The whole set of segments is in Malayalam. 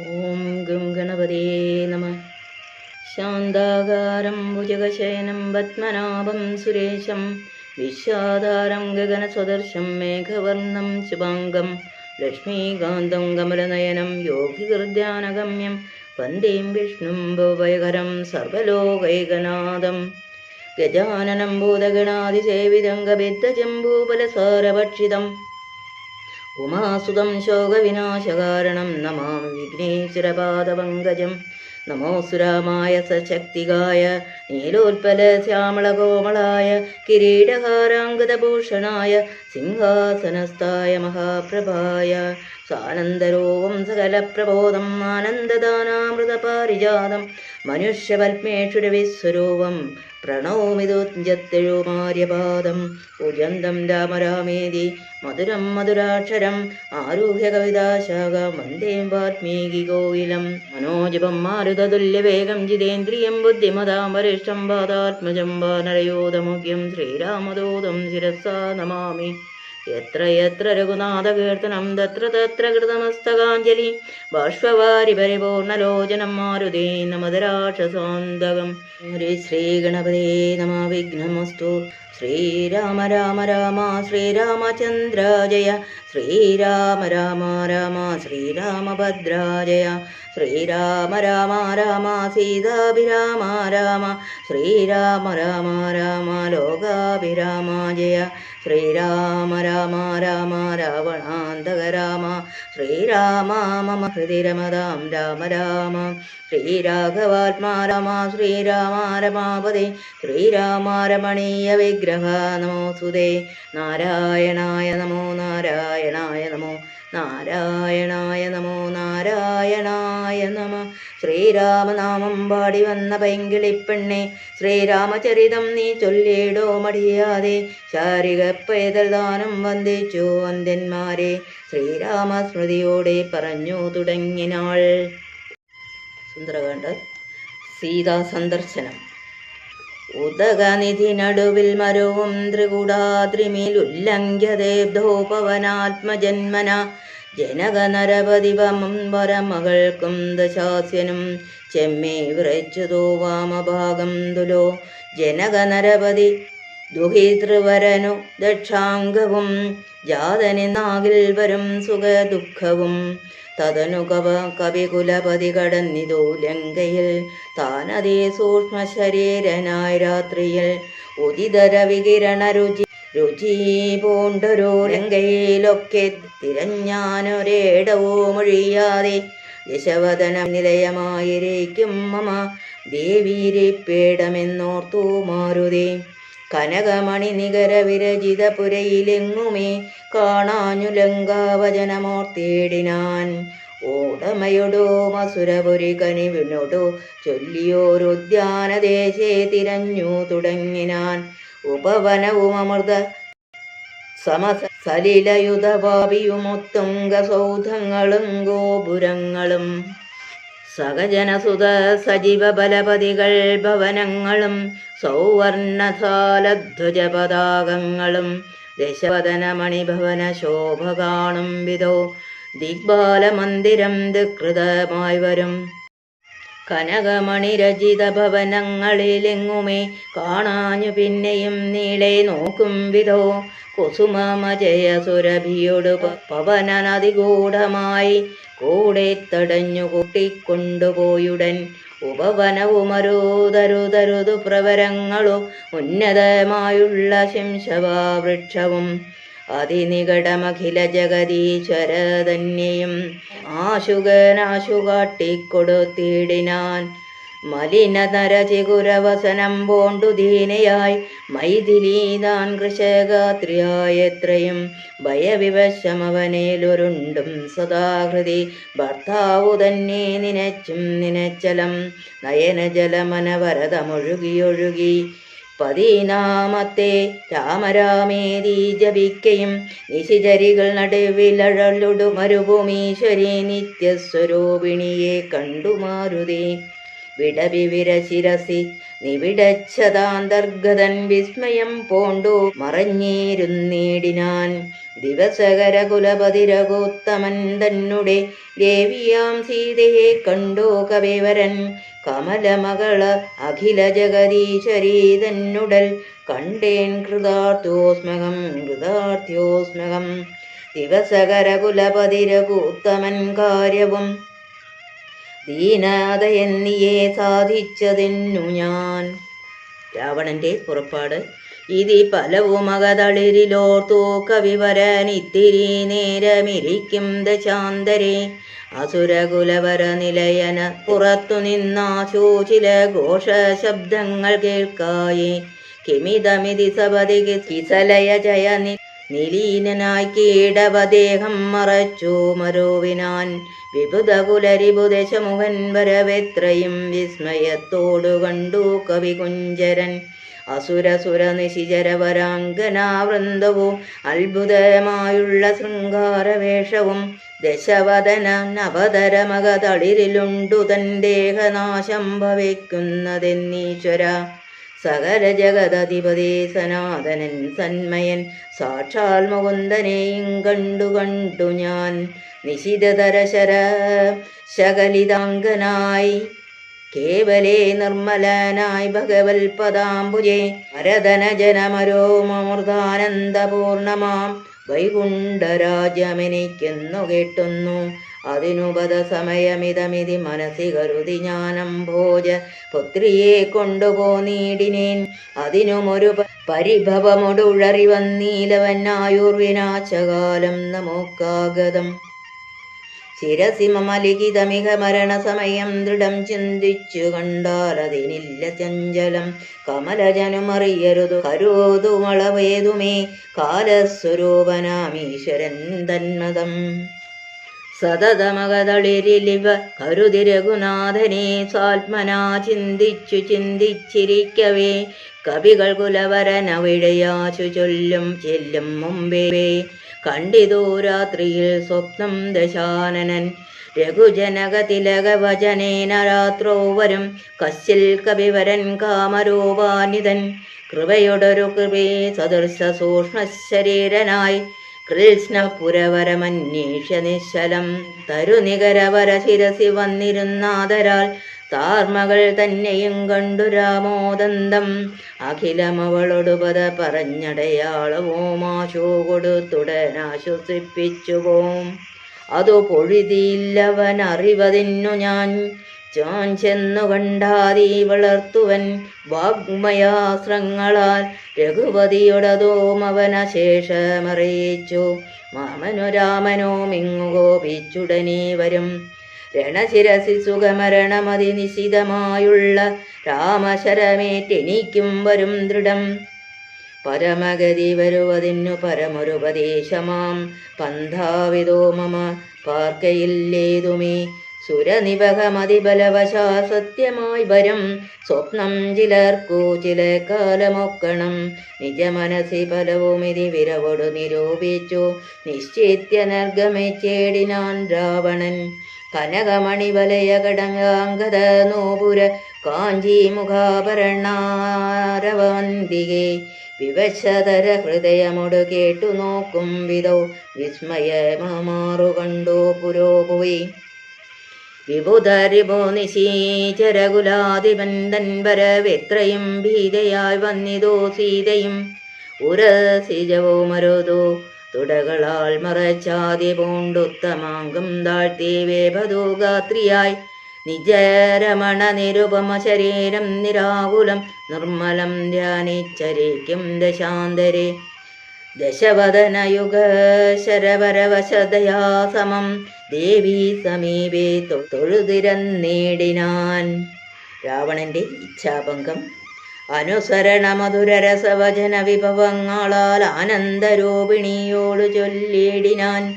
ഓം ഗം ഗണപതേ നമ. ശാന്താകാരം ഭുജഗശയനം പത്മനാഭം സുരേശം വിശ്വാധാരം ഗഗനസദർശം മേഘവർണം ശുഭാംഗം ലക്ഷ്മീകാന്തം കമലനയനം യോഗിഹൃദ്യാനഗമ്യം വന്ദേം വിഷ്ണും ഭവഭയകരം സർവലോകൈകനാഥം ഗജാനനം ഭൂതഗണാതിസേവിതം കപിത്തജംബൂഫലസാരഭക്ഷിതം ഉമാസുതം ശോകവിനാശകാരണം നമാമി വിഘ്നേശ്വരപാദപങ്കജം. നമോസുരാമായ സശക്തികായ നീലോത്പലശ്യാമളകോമളായ കിരീടഹാരാങ്കദഭൂഷണായ സിംഹാസനസ്ഥായ മഹാപ്രഭായ സാനന്ദരൂപം സകലപ്രബോധം ആനന്ദദാനാമൃതപാരിജാതം മനുഷ്യപത്മേക്ഷുരവിസ്വരൂപം പ്രണോമിതുഞ്ജത്തെഴുമാര്യപാദം പൂജന്തം രാമരാമേതി മധുരം മധുരാക്ഷരം ആരുഹ്യ കവിതാശാഖ വന്ദേ വാൽമീകി കോവിലം. മനോജപം മാരുതതുല്യവേഗം ജിതേന്ദ്രിയം ബുദ്ധിമതാം വരിഷ്ഠം പാദാത്മജം വാനരയോധമുഖ്യം ശ്രീരാമദൂതം ശിരസാ നമാമി. യത്ര യത്ര രഘുനാഥകീർത്തനം തത്ര തത്ര കൃതമസ്തകാഞ്ജലി ബാഷ്പവാരി പരിപൂർണലോചനം മാരുതേ നമദരാക്ഷസാന്തകം. ശ്രീഗണപതേ നമ. വിഘ്നമസ്തു. ശ്രീരാമ രാമ രാമ ശ്രീരാമചന്ദ്ര ജയ ശ്രീരാമ രാമ രാമ ശ്രീരാമഭദ്ര ജയ ശ്രീരാമ രാമ രാമ സീതാഭിരാമ രാമ ശ്രീരാമ രാമ രാമ ലോകാഭിരാമ ജയ ശ്രീരാമ രാമ രാമ രാവണാന്തക രാമ ശ്രീരാമ മമ ഹൃദി രമതാം രാമ രാമ ശ്രീരാഘവാത്മാ രാമ ശ്രീരാമ രമാപദേ ശ്രീരാമ രമണീയ വിഗ്രഹ നമോസ്തുതേ. നാരായണായ നമോ നാരായണായ നമോ നാരായണായ നമോ നാരായണായ നമ. ശ്രീരാമനാമം പാടി വന്ന പൈങ്കിളിപ്പെണ്ണെ ശ്രീരാമചരിതം നീ ചൊല്ലിയിടോ മടിയാതെ ശാരിക പൈതൽ ദാനം വന്ദിച്ചു വന്ദ്യന്മാരെ ശ്രീരാമസ്മൃതിയോടെ പറഞ്ഞു തുടങ്ങിനാൾ. സുന്ദരകാണ്ഡ സീതാ സന്ദർശനം. ഉദകനിധി നടുവിൽ മരുവും ത്രികുടാദ്രിമേൽ ഉല്ലംഘ്യദേബ്ധോപവനാത്മജന്മന ജനകനരപതിവമം വരമകൾക്കും ദശാസ്യനും ചെമ്മേ വിറച്ചുതോ വാമഭാഗം തുലോ ജനകനരപതി ദുഹിതൃവരനു ദക്ഷാംഗവും ജാതനി നാകിൽ വരും സുഖദുഃഖവും തതനു കവികുലപതി കടന്നിതോ ലങ്കയിൽ താനതേ സൂക്ഷ്മ ശരീരനായി രാത്രിയിൽ ഉദിതര വികിരണ രുചി പൂണ്ടൊരു ലങ്കയിലൊക്കെ തിരഞ്ഞാനൊരേടവോ മൊഴിയാതെ യശവദനം നിലയമായിരിക്കും മമ ദേവീരിപ്പേടമെന്നോർത്തു മാരുതേ. കനകമണി നികര വിരചിത പുരയിലെങ്ങുമേ കാണാഞ്ഞു ലങ്കാവചനമോർത്തേടിനാൻ. ഓടമയൊടോ മസുരപുരി കനിവിനോടോ ചൊല്ലിയോരുദ്യാനദേശേ തിരഞ്ഞു തുടങ്ങിനാൻ. ഉപവനവും അമൃത സമസലിലയുധവാപിയുമൊത്തുംഗ സൗധങ്ങളും ഗോപുരങ്ങളും സഹജനസുത സജീവ ബലപതികൾ ഭവനങ്ങളും സൗവർണസാലധ്വജ പതാകങ്ങളും ദശവദനമണിഭവന ശോഭ കാണും വിധോ ദിഗ്ബാലമന്ദിരം ധികൃതമായി വരും. കനകമണിരചിത ഭവനങ്ങളിലെങ്ങുമേ കാണാഞ്ഞു പിന്നെയും നീളെ നോക്കും വിധോ കുസുമജയ സുരഭിയൊടു പവനനതിഗൂഢമായി കൂടെ തടഞ്ഞു കൂട്ടിക്കൊണ്ടുപോയുടൻ. ഉപവനവുമരുതരുതരുതു പ്രവരങ്ങളോ ഉന്നതമായുള്ള ശിംശവാവൃക്ഷവും അതിനികടമഖില ജഗദീശ്വരതന്നെയും ആശുകനാശു കാട്ടിക്കൊടുത്തിടിനാൻ. മലിനതരചികുരവസനം പോണ്ടു ദീനയായി മൈഥിലീതാൻ കൃശഗാത്രിയായത്രയും ഭയവിവശമവനേലൊരുണ്ടും സദാഹൃതി ഭർത്താവു തന്നെ നിനച്ചും നിനച്ചലം നയനജലമനവരതമൊഴുകിയൊഴുകി പതിനാമത്തെ രാമരാമേതി ജപിക്കയും നിശിചരികൾ നടുവിലഴലുടു മരുഭൂമീശ്വരി നിത്യസ്വരൂപിണിയെ കണ്ടു മാരുതേ. വിടവിവിരശിരസി നിവിടച്ചതാന്തർഗതൻ വിസ്മയം പോണ്ടു മറഞ്ഞേരുന്നേടിനാൻ. ദിവസകര കുലപതിരഘോത്തമൻ തന്നെ ദേവിയാം സീതയെ കണ്ടു കവിവരൻ. കമലമകള അഖില ജഗദീശ്വരീ തന്നുടൽ കണ്ടേൻ കൃതാർത്ഥ്യോസ്മകം. ദിവസകര കുലപതിരഘോത്തമൻ കാര്യവും ദീനതയെന്നിയെ സാധിച്ചതെന്നു ഞാൻ. രാവണന്റെ പുറപ്പാട്. ഇതി പലവുമകതളിരിലോർത്തു കവിവരൻ ഇത്തിരി നേരമിരിക്കും ദശാന്തരെ. അസുരകുലവര നിലയന പുറത്തു നിന്നാശോചില ഘോഷ ശബ്ദങ്ങൾ കേൾക്കായേ. കിമിതമിതി സപതി കിസലയ ജയ നിലീനനായി കീടവദേഹം മറച്ചു മരോവിനാൻ. വിബുധകുലരിബുദശമുഖൻ വരവെത്രയും വിസ്മയത്തോടു കണ്ടു കവികുഞ്ചരൻ. അസുരസുര നിശിചരവരാംഗനാവൃന്ദവും അത്ഭുതമായുള്ള ശൃംഗാരവേഷവും. ദശവദന നവതരമകതളിരിലുണ്ടു തൻ ദേഹനാശം ഭവിക്കുന്നതെന്നീശ്വര. സകല ജഗദധിപതി സനാതനൻ സന്മയൻ സാക്ഷാൽ മുകുന്ദനെയും കണ്ടു ഞാൻ. നിശിതതരശര ശകലിതാംഗനായി കേവലേ നിർമ്മലനായി ഭഗവൽ പദാംബുജേ. മരതന ജനമരോമൂർധാനന്ദപൂർണമാം വൈകുണ്ഠരാജ്യമെനിക്കെന്നു കേട്ടുന്നു. അതിനുപത സമയമിതമിതി മനസ്സി കരുതി ഞാനംഭോജ പുത്രിയെ കൊണ്ടുപോന്നീടിനേൻ. അതിനുമൊരു പരിഭവമൊടുഴറി വന്നീലവനായുർവിനാശകാലം നമുക്കാഗതം. ശിരസി മമലിഖിതമിഹ മരണസമയം ദൃഢം ചിന്തിച്ചു കണ്ടാൽ അതിനില്ല ചഞ്ചലം. കമലജനുമറിയരുതു കരുതുമളവേതുമേ കാലസ്വരൂപനാമീശ്വരൻ തന്മതം. സതതമകതളിരിലിവ കരുതി രഘുനാഥനെ സാത്മനാ ചിന്തിച്ചിരിക്കവേ. കവികൾ കുലവരനവിടയാശു ചെല്ലും മുമ്പേ കണ്ടിതോ രാത്രിയിൽ സ്വപ്നം ദശാനനൻ. രഘുജനകതിലകവചനേന രാത്രോ വരും കശ്ചിൽ കവിവരൻ കാമരൂപാനിതൻ. കൃപയൊടൊരു കൃപേ സദൃശ സൂക്ഷ്മശരീരനായി കൃഷ്ണപുരവരമന്വേഷ്യ നിശ്ചലം. തരുനികരവര ശിരസി വന്നിരുന്നാദരാൽ താർമകൾ തന്നെയും കണ്ടു രാമോദന്തം. അഖിലമവളൊടുപത പറഞ്ഞടയാളവുമാശു കൊടുത്തുടനാശ്വസിപ്പിച്ചുപോം. അതു പൊഴുതിയില്ലവൻ അറിവതിന്നു ഞാൻ ചെന്നു കണ്ടാതി വളർത്തുവൻ വാഗ്മയാസ്ത്രങ്ങളാൽ. രഘുപതിയുടതോം അവനശേഷമറിയിച്ചു മാമനു രാമനോ മിങ്ങു കോപിച്ചുടനെ വരും. രണശിരസി സുഖമരണമതി നിശിതമായുള്ള രാമശരമേറ്റെനിക്കും വരും ദൃഢം. പരമഗതി വരുവതിന്നു പരമൊരുപദേശമാം പന്ഥാവിതോ മമ പാർക്കയില്ലേതുമേ. സുരനിപകമതിബലവശാ സത്യമായി വരും സ്വപ്നം ചിലർക്കു ചില കാലമൊക്കണം. നിജമനസി ഫലവുമിതി വിരവോടു നിരൂപിച്ചു നിശ്ചിത്യ നിർഗമിച്ചേടിനാൻ രാവണൻ. കനകമണിവലയ കടങ്കാംഗത നോപുര കാഞ്ചി മുഖാഭരണാരവന്തികെ. വിവശതര ഹൃദയമൊടു കേട്ടു നോക്കും വിധോ വിസ്മയമാറു കണ്ടു പുരോപോയി. വിബുധരിപോ നിശീചരകുലാധിപൻ തൻവരവെത്രയും ഭീതയായി വന്നിതോ സീതയും. ഉരസിജവോ മരുതോ തുടകളാൽ മറച്ചാതി പൂണ്ടുത്തമാങ്കം താഴ്ത്തി വേഭതോ ഗാത്രിയായി. നിജരമണ നിരുപമ ശരീരം നിരാകുലം നിർമ്മലം ധ്യാനിച്ചരിക്കും ദശാന്തരെ. ദശവദനയുഗ ശരവരവശതയാ സമം ദേവി സമീപേ തൊഴുതിരന്നേടിനാൻ. രാവണന്റെ ഇച്ഛാഭംഗം. അനുസരണ മധുരരസവചന വിഭവങ്ങളാൽ ആനന്ദരൂപിണിയോടു ചൊല്ലിടിനാൻ.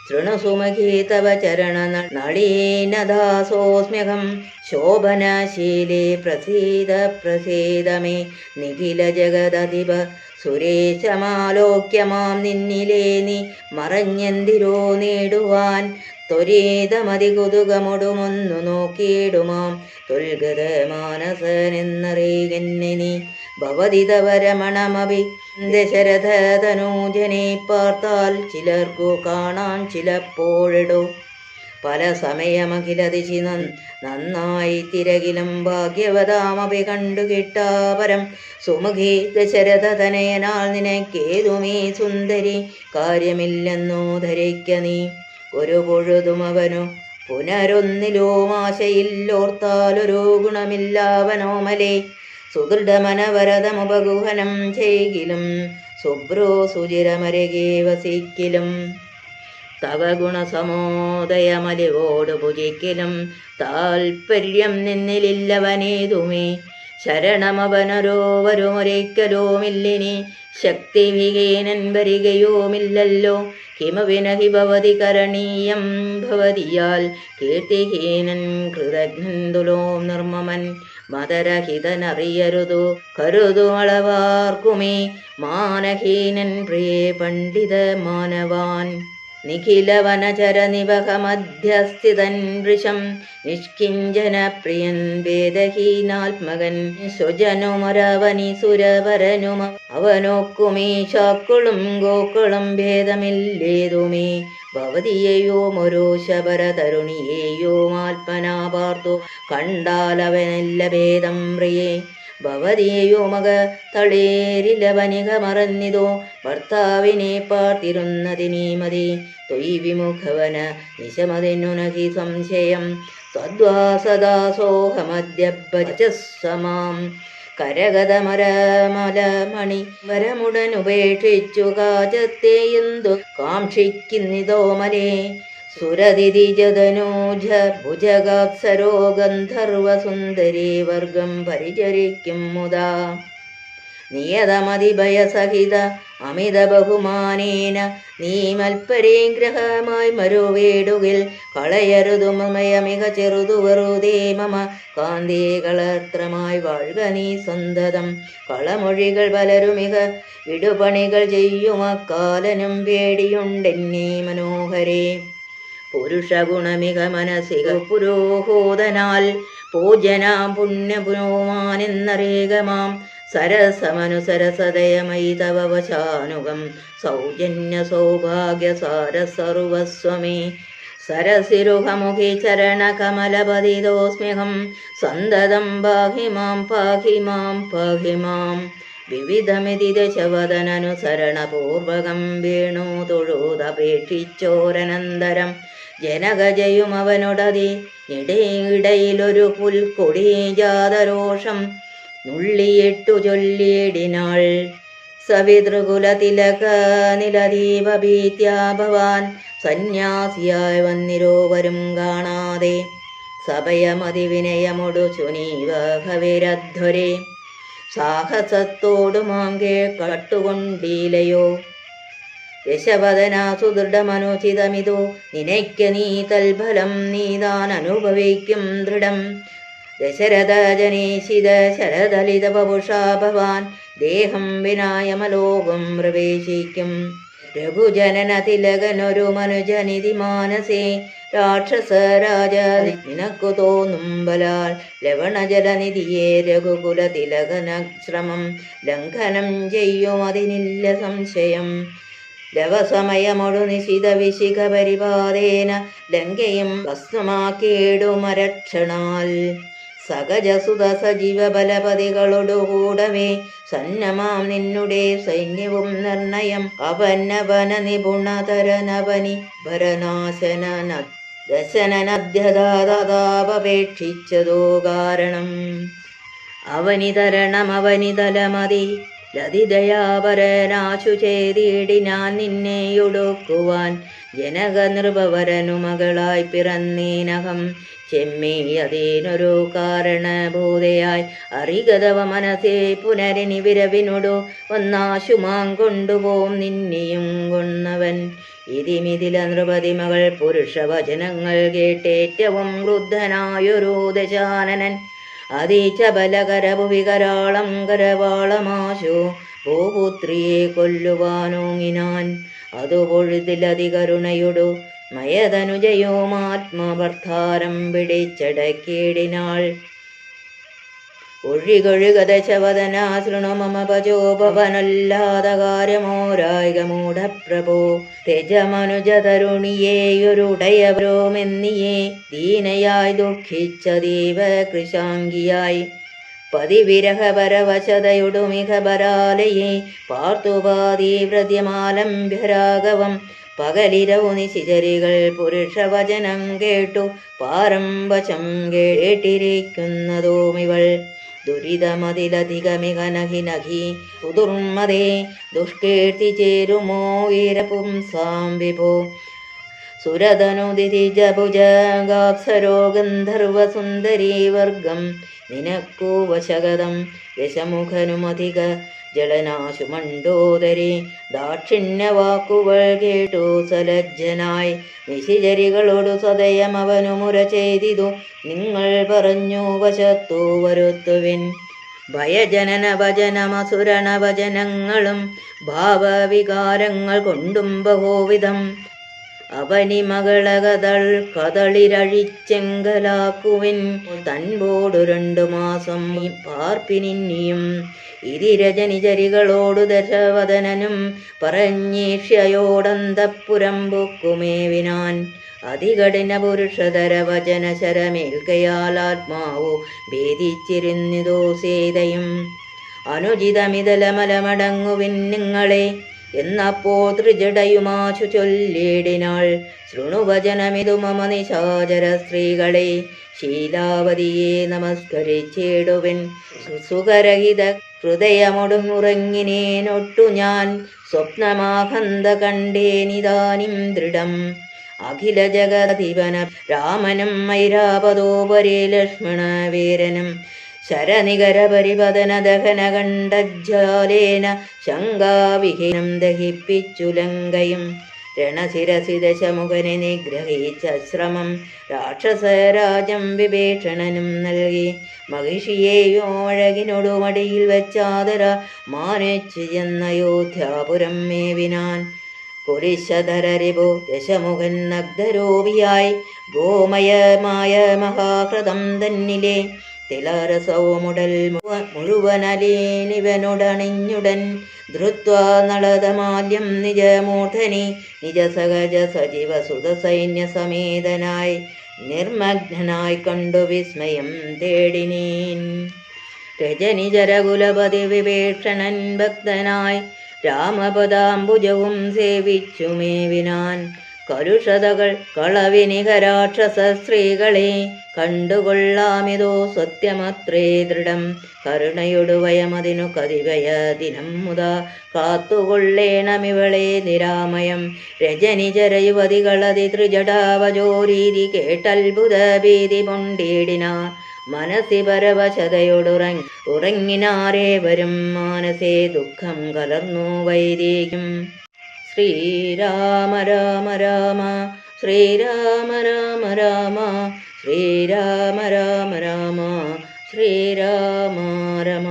ശൃണുസുമുഖീ തവ ചരണ നളീനദാസോസ്മ്യഹം ശോഭനശീലേ പ്രസീദമേ. നിഖില ജഗദധിപ സുരേശമാലോക്യമാം നിന്നിലേ നീ മറഞ്ഞെന്തിരോ നേടുവാൻ. ത്വരീതമതി കുതുകമൊടുമൊന്നു നോക്കിയിടുമാം തുൽഗത മാനസനെന്നറിയുകെന്നെ നീ ഭവതിതവരമണമഭി ദശരഥ തനൂജനെ പാർത്താൽ ചിലർക്കു കാണാൻ ചിലപ്പോഴെടോ പല സമയമഖിലതിശി നന്നായി തിരകിലും ഭാഗ്യവതാമഭി കണ്ടു കിട്ടാപരം സുമുഖി ദശരഥ തനയനാൽ നിനക്കേതുമീ സുന്ദരി കാര്യമില്ലെന്നോ ധരിക്ക നീ ഒരു പൊഴുതും അവനു പുനരൊന്നിലോ ആശയില്ലോർത്താലൊരു ഗുണമില്ലാവനോമലേ സുദൃഢമനവരതമുപഗുഹനം ചെയ്കിലും ശുഭ്രോ സുചിരമരകേ വസിക്കിലും തവ ഗുണസമോദയമലിവോട് ഭുജിക്കലും താൽപര്യം നിന്നിലില്ലവനേതുമേ ശരണമവനരോവരുമൊരിക്കലുമില്ലിനി ശക്തിവിഹീനൻ വരികയുമില്ലല്ലോ കിമവിനഹി ഭവതി കരണീയം ഭവതിയാൽ കീർത്തിഹീനൻ കൃതജ്ഞന്തുലോ നിർമ്മമൻ മതരഹിതനറിയരുതു കരുതുമളവാർക്കുമേ മാനഹീനൻ പ്രിയേ പണ്ഡിത മാനവാൻ നിഖിലവനചര നിവഹമധ്യസ്ഥിതൻ വൃഷം നിഷ്കിഞ്ചന പ്രിയൻ വേദഹീനാത്മകൻ സ്വജനുമരവനി സുരവരനുമ അവനൊക്കുമീ ശാക്കുളും ഗോക്കളും ഭേദമില്ലേതുമേ ഭവതിയെയോ മൊരു ശബര തരുണിയെയോ ആത്മനാപാർത്തു കണ്ടാലവനല്ല ഭേദം പ്രിയേ ഭവതിയെയോ മക തളേരിലവനിക മറന്നിതോ ഭർത്താവിനെ പാർത്തിരുന്നതിനീ മതി തൊയ് വിമുഖവന നിശമതിനുനഹി സംശയം ത്വദ്വാസദാസോഹമദ്യഭജസ്സമാം കരഗതമരമലമണി വരമുടനുപേക്ഷിച്ചു കാജത്തെ എന്തു കാക്ഷിക്കുന്നിതോ മലേ സുരതിരിജതനൂജ ഭുജഗാത്സരോ ഗന്ധർവസുന്ദരീ വർഗം പരിചരിക്കും മുദാ നിയതമതിഭയസഹിത അമിത ബഹുമാനേന നീ മൽപരിഗ്രഹമായി മരുവേടുകിൽ കളയരുതുമയമിക ചെറുതു വെറുതേ മമ കാന്തേ കളത്രമായി വാഴ്ക നീ സന്തതം കളമൊഴികൾ പലരുമിക വിടുപണികൾ ചെയ്യുമക്കാലനും പേടിയുണ്ടെന്നേ മനോഹരേ പുരുഷഗുണമിക മനസിക പുരോഹോദനാൽ പൂജനാം പുണ്യപുരോമാനെന്നറിയകമാം സരസമനുസരസദയമയി തവ വശാനുഗം സൗജന്യ സൗഭാഗ്യ സാരസർവസ്വമേ സരസിരുഹമുഖി ചരണകമലപതിതോസ്മ്യഹം സന്തതം പാഹി മാം പാഹി മാം പാഹി മാം വിവിധമിതി ദശവദനനുസരണപൂർവകം വേണു തൊഴുതപേക്ഷിച്ചോരനന്തരം ജനകജയും അവനോടതി ഇടയിലൊരു പുൽക്കൊടി ജാതരോഷം നുള്ളിയിട്ടു ചൊല്ലിയിടിനാൾ സവിതൃകുലതിലക നിലദീപഭീത്യാ ഭവാൻ സന്യാസിയായി വന്നിരോവരും കാണാതെ സഭയമതിവിനയമൊടു ചുനീവഹവിരധ്വരേ സാഹസത്തോടു മാങ്കേ കട്ടുകൊണ്ടീലയോ യശവദനാ സുദൃഢമനുചിതമിതോ നിനയ്ക്ക് നീ തൽഫലം നീതാൻ അനുഭവിക്കും ദൃഢം ദശരഥ ജനീശിത ശരദലിത പപുഷാ ഭവാൻ ദേഹം വിനായമലോകം പ്രവേശിക്കും രഘുജനന തിലകനൊരു മനുജനിധി മാനസേ രാക്ഷസ രാജ നിനക്കു തോന്നും ബലാൽ ലവണജലനിധിയെ രഘുകുല തിലകനശ്രമം ലംഘനം ചെയ്യും അതിനില്ല സംശയം ലവസമയമൊടു നിശിത വിശിഖ പരിപാതേന ലങ്കയും ഭസ്മമാക്കിയിടുമരക്ഷണാൽ സകജസുത സജീവ ബലപതികളോടുകൂടവേ സന്നമാം നിന്നുടെ സൈന്യവും നിർണയം അവനവന നിപുണതരനവനി ഭരനാശന ദശനനദ്യതാപേക്ഷിച്ചതോ കാരണം അവനിതരണമവനിതലമതി ലതിദയാപരനാശു ചെയ്തിടിനാൻ നിന്നെയൊടുക്കുവാൻ ജനക നൃപവരനു മകളായി പിറന്നീനകം ചെമ്മീയതേനൊരു കാരണഭൂതയായി അറിഗതവ മനസ്സേ പുനരിനി വിരവിനോടു വന്നാശുമാം കൊണ്ടുപോം നിന്നെയും കൊന്നവൻ ഇതിമിതില നൃപതി മകൾ പുരുഷവചനങ്ങൾ കേട്ടേറ്റവും ക്രുദ്ധനായൊരു ദശാനനൻ അതിചബലകരഭുവികരാളം കരവാളമാശു ഭൂപുത്രിയെ കൊല്ലുവാനോങ്ങിനാൻ അതുപൊഴുതിലതികരുണയൊടു മയതനുജയോമാത്മഭർത്താരം പിടിച്ചടക്കിയിടിനാൾ. ഒഴികൊഴുകദശവദനാ ശൃണു മമ ഭജോപവനല്ലാത കാര്യമോരായികമൂഢപ്രഭോ തെജമനുജതരുണിയേയൊരുടയവരോമെന്നിയേ ദീനയായി ദുഃഖിച്ചതീവ കൃശാംഗിയായി പതിവിരഹപരവശതയൊടുമിക പരാലയെ പാർത്തുപാതീവ്രത്യമാലംബ്യരാഘവം പകലിരവു നിശിചരികൾ പുരുഷവചനം കേട്ടു പാരംവശം കേട്ടിരിക്കുന്നതോമിവൾ ദുരിതമതിലധികമിക നഹി നഹി സുദുർമതേ ദുഷ്കീർത്തി ചേരുമോ വീരപുംസാം വിഭോ സുരതനുദിതിജഭുജഗാപ്സരോ ഗന്ധർവസുന്ദരീ വർഗം നിനക്കു വശഗതം യശമുഖനുമധിക ജളനാശു മണ്ഡോദരി ദാക്ഷിണ്യവാക്കുകൾ കേട്ടു സലജ്ജനായി നിശിചരികളോടു സദയം അവനു മുര ചെയ്തിതു നിങ്ങൾ പറഞ്ഞു വശത്തു വരുത്തുവിൻ ഭയജനന ഭജനമസുരണ ഭജനങ്ങളും ഭാവവികാരങ്ങൾ കൊണ്ടും ബഹോവിധം അവനിമകളകതൾ കതളിരഴിച്ചെങ്കലാക്കുവിൻ തൻപോടു 2 മാസം പാർപ്പിനിയും ഇതിരജനിചരികളോടു ദശവദനനും പറഞ്ഞീക്ഷ്യയോടന്തപ്പുരം പൊക്കുമേവിനാൻ അതികഠിന പുരുഷധര വചന ശരമേൽക്കയാൽ ആത്മാവു ഭേദിച്ചിരുന്നിതോ സേതയും അനുചിതമിതലമലമടങ്ങുവിൻ നിങ്ങളെ എന്നപ്പോൾ ത്രിജടയുമാശു ചൊല്ലിടിനാൾ. ശൃണുവചനമിതു മമ നിശാചര സ്ത്രീകളെ ശീലാവതിയെ നമസ്കരിച്ചിടുവിൻ. സുഖരഹിത ഹൃദയമൊടുങ്ങുറങ്ങിനേനൊട്ടു ഞാൻ സ്വപ്നമാഹന്ത കണ്ടേനിതാനിം ദൃഢം. അഖില ജഗതിവന രാമനും ഐരാപതോപരി ലക്ഷ്മണ വീരനും ശരനികരപരിപതന ദഹന കണ്ഡജ്വാലേന ശങ്കാവിഹീനം ദഹിപ്പിച്ചു ലങ്കയും. രണശിരസി ദശമുഖനെ നിഗ്രഹിച്ച ശ്രമം രാക്ഷസരാജം വിഭീഷണനും നൽകി. മഹിഷിയെയോ അഴകിനോടു മടിയിൽ വെച്ചാതര മാനിച്ചു ചെന്നയോധ്യാപുരം മേവിനാൻ. കുരിശധരരിപു ദശമുഖൻ നഗ്ധരോപിയായി ഗോമയമായ മഹാഹൃതം തന്നിലെ തിലരസവുമുടൽ മുഴുവനലീനിവനുടണിഞ്ഞുടൻ ധൃത്വാ നളതമാല്യം നിജമൂഢനി നിജസഹജ സജീവ സുതസൈന്യ സമേതനായി നിർമഗ്നായി കണ്ടു വിസ്മയം തേടിനീൻ. രജനിചരകുലപതി വിഭീഷണൻ ഭക്തനായി രാമപദാംബുജവും സേവിച്ചുമേവിനാൻ. കലുഷതകൾ കളവിനികരാക്ഷസ സ്ത്രീകളെ കണ്ടുകൊള്ളാമിതോ സത്യമത്രേ ദൃഢം. കരുണയൊടു വയമതിനു കതിവയ ദിനം മുതാ കാത്തുകൊള്ളേണമിവളെ നിരാമയം. രജനിചരയുവതികളതി ത്രിജടാവജോരീതി കേട്ടത്ഭുത ഭീതി പൊണ്ടിടിനാർ. മനസ്സി പരവശതയോടുറങ്ങിനാരേവരും മാനസേ ദുഃഖം കലർന്നു വൈദേഹ്യം. ശ്രീരാമ രാമ രാമ ശ്രീരാമ രാമ രാമ ശ്രീരാമ രാമ രാമ ശ്രീരാമ രമ.